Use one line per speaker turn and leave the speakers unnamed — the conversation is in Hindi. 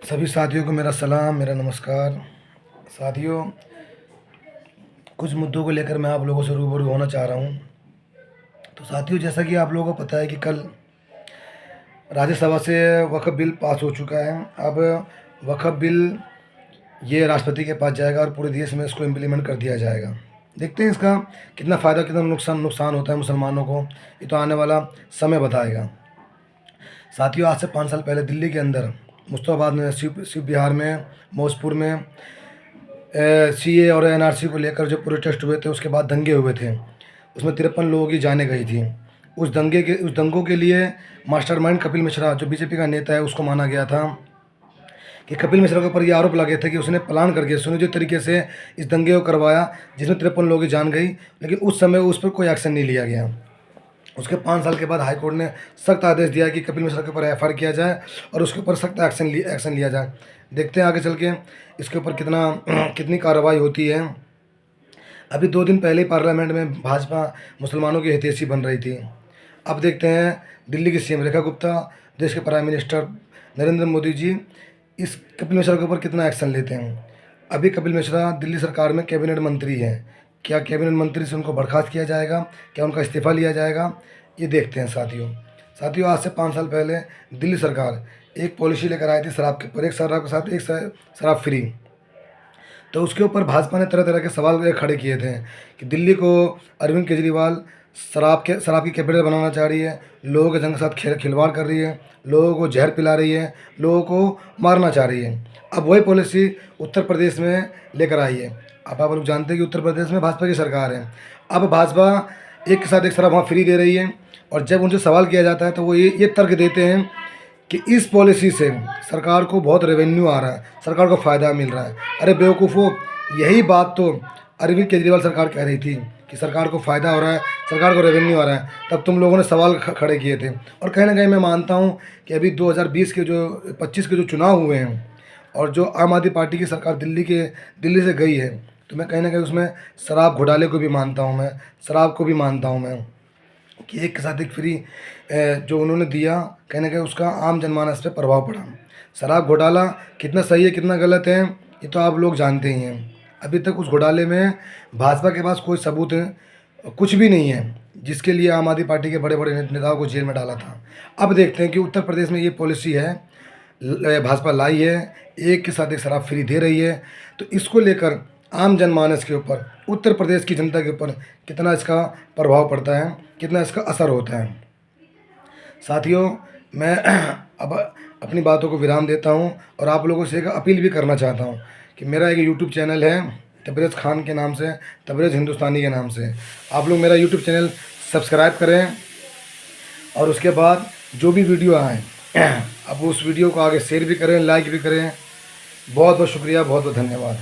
सभी साथियों को मेरा सलाम, मेरा नमस्कार। साथियों, कुछ मुद्दों को लेकर मैं आप लोगों से रूबरू होना चाह रहा हूँ। तो साथियों, जैसा कि आप लोगों को पता है कि कल राज्यसभा से वक्फ़ बिल पास हो चुका है। अब वक्फ़ बिल ये राष्ट्रपति के पास जाएगा और पूरे देश में इसको इम्प्लीमेंट कर दिया जाएगा। देखते हैं इसका कितना फ़ायदा, कितना नुकसान होता है मुसलमानों को। ये तो आने वाला समय बताएगा। साथियों, आज से 5 साल पहले दिल्ली के अंदर मुस्तफ़ाबाद में, शिव बिहार में, मौजपुर में सीए और एनआरसी को लेकर जो प्रोटेस्ट हुए थे, उसके बाद दंगे हुए थे। उसमें 53 लोगों की जानें गई थी। उस दंगों के लिए मास्टरमाइंड कपिल मिश्रा, जो बीजेपी का नेता है, उसको माना गया था कि कपिल मिश्रा के ऊपर ये आरोप लगे थे कि उसने प्लान करके सुनियोजित तरीके से इस दंगे को करवाया, जिसमें 53 लोगों की जान गई। लेकिन उस समय उस पर कोई एक्शन नहीं लिया गया। उसके 5 साल के बाद हाईकोर्ट ने सख्त आदेश दिया कि कपिल मिश्रा के ऊपर एफआईआर किया जाए और उसके ऊपर सख्त एक्शन लिया जाए। देखते हैं आगे चल के इसके ऊपर कितनी कार्रवाई होती है। अभी 2 दिन पहले ही पार्लियामेंट में भाजपा मुसलमानों की हितैषी बन रही थी। अब देखते हैं दिल्ली की सीएम रेखा गुप्ता, देश के प्राइम मिनिस्टर नरेंद्र मोदी जी इस कपिल मिश्रा के ऊपर कितना एक्शन लेते हैं। अभी कपिल मिश्रा दिल्ली सरकार में कैबिनेट मंत्री हैं। क्या कैबिनेट मंत्री से उनको बर्खास्त किया जाएगा? क्या उनका इस्तीफ़ा लिया जाएगा? ये देखते हैं साथियों, आज से 5 साल पहले दिल्ली सरकार एक पॉलिसी लेकर आई थी शराब के ऊपर, एक शराब के साथ एक शराब फ्री। तो उसके ऊपर भाजपा ने तरह तरह के सवाल खड़े किए थे कि दिल्ली को अरविंद केजरीवाल शराब की कैपिटल बनाना चाह रही है, लोगों के जंग के साथ खिलवाड़ कर रही है, लोगों को जहर पिला रही है, लोगों को मारना चाह रही है। अब वही पॉलिसी उत्तर प्रदेश में लेकर आई है। अब आप लोग जानते हैं कि उत्तर प्रदेश में भाजपा की सरकार है। अब भाजपा एक के साथ एक शराब वहाँ फ्री दे रही है, और जब उनसे सवाल किया जाता है तो वो ये तर्क देते हैं कि इस पॉलिसी से सरकार को बहुत रेवेन्यू आ रहा है, सरकार को फ़ायदा मिल रहा है। अरे बेवकूफ़ो, यही बात तो अरविंद केजरीवाल सरकार कह रही थी कि सरकार को फ़ायदा हो रहा है, सरकार को रेवेन्यू आ रहा है। तब तुम लोगों ने सवाल खड़े किए थे। और कहीं ना कहीं मैं मानता हूँ कि अभी 2020 के 25 के जो चुनाव हुए हैं, और जो आम आदमी पार्टी की सरकार दिल्ली से गई है, तो मैं कहीं ना कहीं उसमें शराब घोटाले को भी मानता हूँ, मैं शराब को भी मानता हूँ मैं, कि एक के साथ एक फ्री जो उन्होंने दिया, कहीं ना कहीं उसका आम जनमानस पे प्रभाव पड़ा। शराब घोटाला कितना सही है, कितना गलत है, ये तो आप लोग जानते ही हैं। अभी तक उस घोटाले में भाजपा के पास कोई सबूत कुछ भी नहीं है, जिसके लिए आम आदमी पार्टी के बड़े बड़े नेताओं को जेल में डाला था। अब देखते हैं कि उत्तर प्रदेश में ये पॉलिसी है, भाजपा लाई है, एक के साथ एक शराब फ्री दे रही है। तो इसको लेकर आम जनमानस के ऊपर, उत्तर प्रदेश की जनता के ऊपर कितना इसका प्रभाव पड़ता है, कितना इसका असर होता है। साथियों, मैं अब अपनी बातों को विराम देता हूं, और आप लोगों से एक अपील भी करना चाहता हूं कि मेरा एक यूट्यूब चैनल है तबरेज़ खान के नाम से, तबरेज़ हिंदुस्तानी के नाम से। आप लोग मेरा यूट्यूब चैनल सब्सक्राइब करें, और उसके बाद जो भी वीडियो आए आप उस वीडियो को आगे शेयर भी करें, लाइक भी करें। बहुत बहुत शुक्रिया, बहुत बहुत धन्यवाद।